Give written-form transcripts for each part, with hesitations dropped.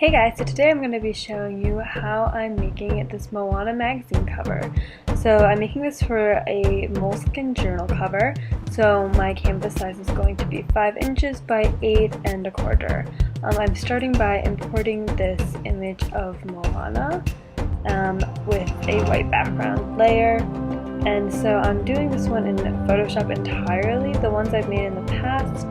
Hey guys, so today I'm going to be showing you how I'm making this Moana magazine cover. So I'm making this for a moleskin journal cover. So my canvas size is going to be 5 inches by 8 1/4. I'm starting by importing this image of Moana with a white background layer. And so I'm doing this one in Photoshop entirely. The ones I've made in the past,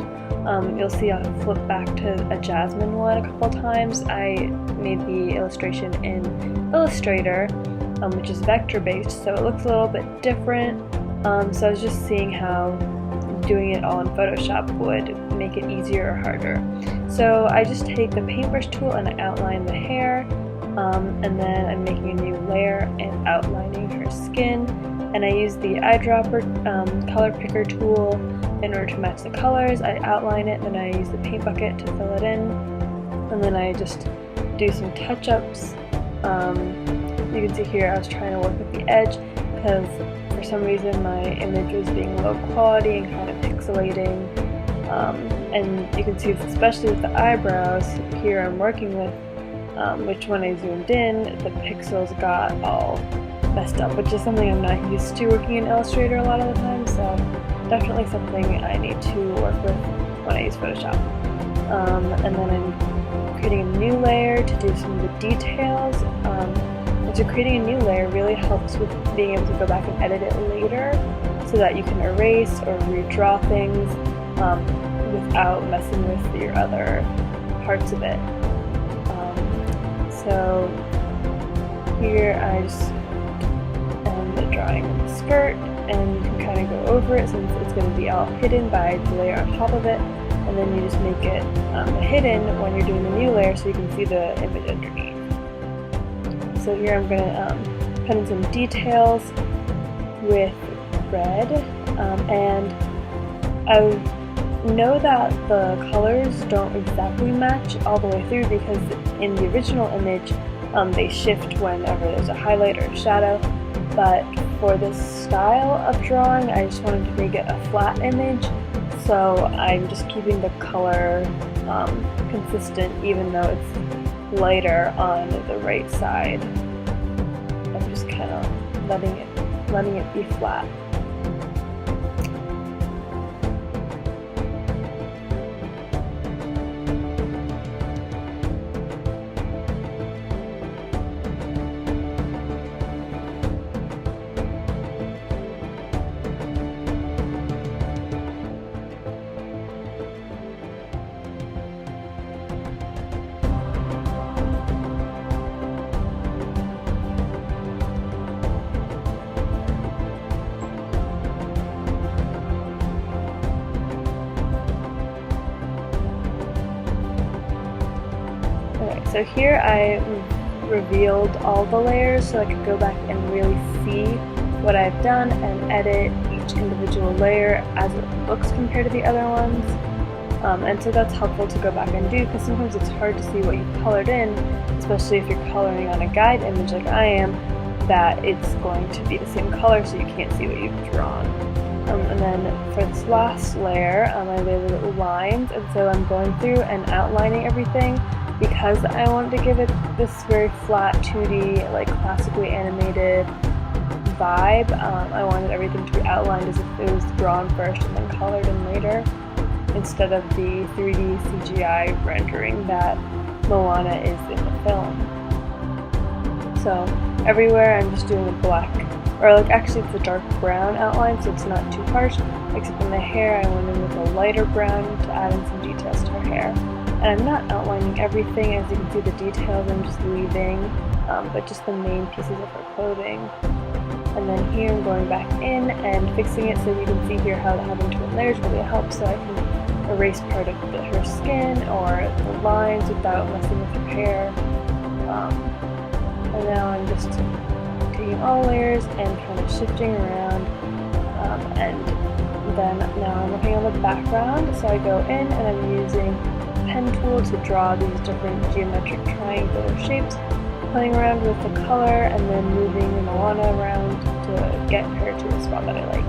you'll see I'll flip back to a Jasmine one a couple times. I made the illustration in Illustrator, which is vector based, so it looks a little bit different. So I was just seeing how doing it all in Photoshop would make it easier or harder. So I just take the paintbrush tool and I outline the hair, and then I'm making a new layer and outlining her skin. And I use the eyedropper color picker tool in order to match the colors. I outline it, then I use the paint bucket to fill it in, and then I just do some touch-ups. You can see here I was trying to work with the edge because for some reason my image was being low quality and kind of pixelating. And you can see, especially with the eyebrows here I'm working with, which when I zoomed in, the pixels got all messed up, which is something I'm not used to working in Illustrator a lot of the time, so definitely something I need to work with when I use Photoshop. And then I'm creating a new layer to do some of the details. And so creating a new layer really helps with being able to go back and edit it later so that you can erase or redraw things without messing with your other parts of it. So here I just drawing the skirt, and you can kind of go over it since it's going to be all hidden by the layer on top of it, and then you just make it hidden when you're doing the new layer so you can see the image underneath. So here I'm going to put in some details with red, and I know that the colors don't exactly match all the way through because in the original image they shift whenever there's a highlight or a shadow. But for this style of drawing, I just wanted to make it a flat image, so I'm just keeping the color consistent even though it's lighter on the right side. I'm just kind of letting it be flat. So here I revealed all the layers so I could go back and really see what I've done and edit each individual layer as it looks compared to the other ones. And so that's helpful to go back and do because sometimes it's hard to see what you've colored in, especially if you're coloring on a guide image like I am, that it's going to be the same color so you can't see what you've drawn. And then for this last layer, I labeled it lines, and so I'm going through and outlining everything. Because I wanted to give it this very flat 2D, like classically animated vibe, I wanted everything to be outlined as if it was drawn first and then colored in later, instead of the 3D CGI rendering that Moana is in the film. So everywhere I'm just doing a black, or like actually it's a dark brown outline, so it's not too harsh, except in the hair I went in with a lighter brown to add in some details to her hair. And I'm not outlining everything, as you can see the details I'm just leaving, but just the main pieces of her clothing. And then here I'm going back in and fixing it so you can see here how having twin layers really helps, so I can erase part of her skin or the lines without messing with her hair. And now I'm just taking all layers and kind of shifting around, and then now I'm looking on the background, so I go in and I'm using pen tool to draw these different geometric triangular shapes, playing around with the color and then moving Moana around to get her to the spot that I like.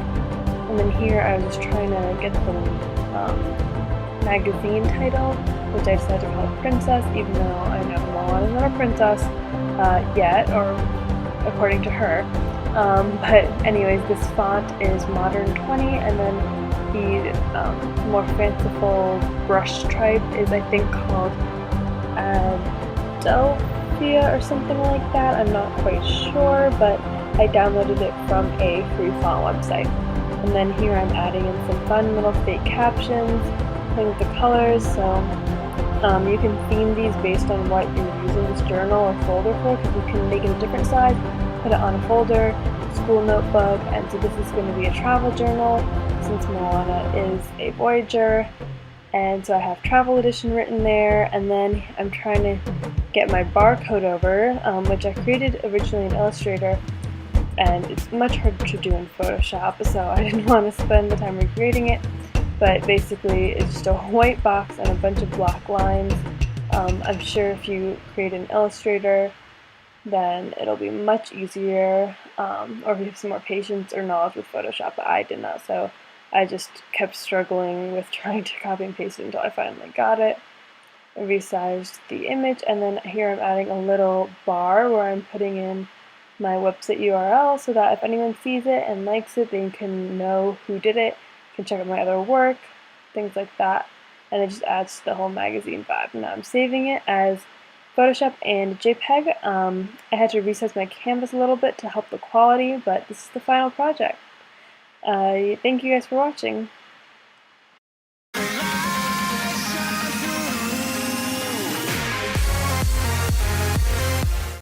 And then here I was just trying to get the magazine title, which I decided to call it Princess, even though I know Moana is not a princess yet, or according to her. But anyways, this font is Modern 20, and then the more fanciful brush type is, I think, called Adelphia or something like that. I'm not quite sure, but I downloaded it from a free font website. And then here I'm adding in some fun little fake captions, playing with the colors, so you can theme these based on what you're using this journal or folder for, because you can make it a different size, put it on a folder, school notebook, and so this is going to be a travel journal since Moana is a Voyager, and so I have travel edition written there, and then I'm trying to get my barcode over, which I created originally in Illustrator, and it's much harder to do in Photoshop, so I didn't want to spend the time recreating it. But basically it's just a white box and a bunch of black lines. I'm sure if you create an Illustrator, then it'll be much easier, or if you have some more patience or knowledge with Photoshop, but I did not, so I just kept struggling with trying to copy and paste it until I finally got it. I resized the image, and then here I'm adding a little bar where I'm putting in my website URL so that if anyone sees it and likes it, they can know who did it, can check out my other work, things like that, and it just adds to the whole magazine vibe. Now I'm saving it as Photoshop and JPEG. I had to resize my canvas a little bit to help the quality, but this is the final project. Thank you guys for watching.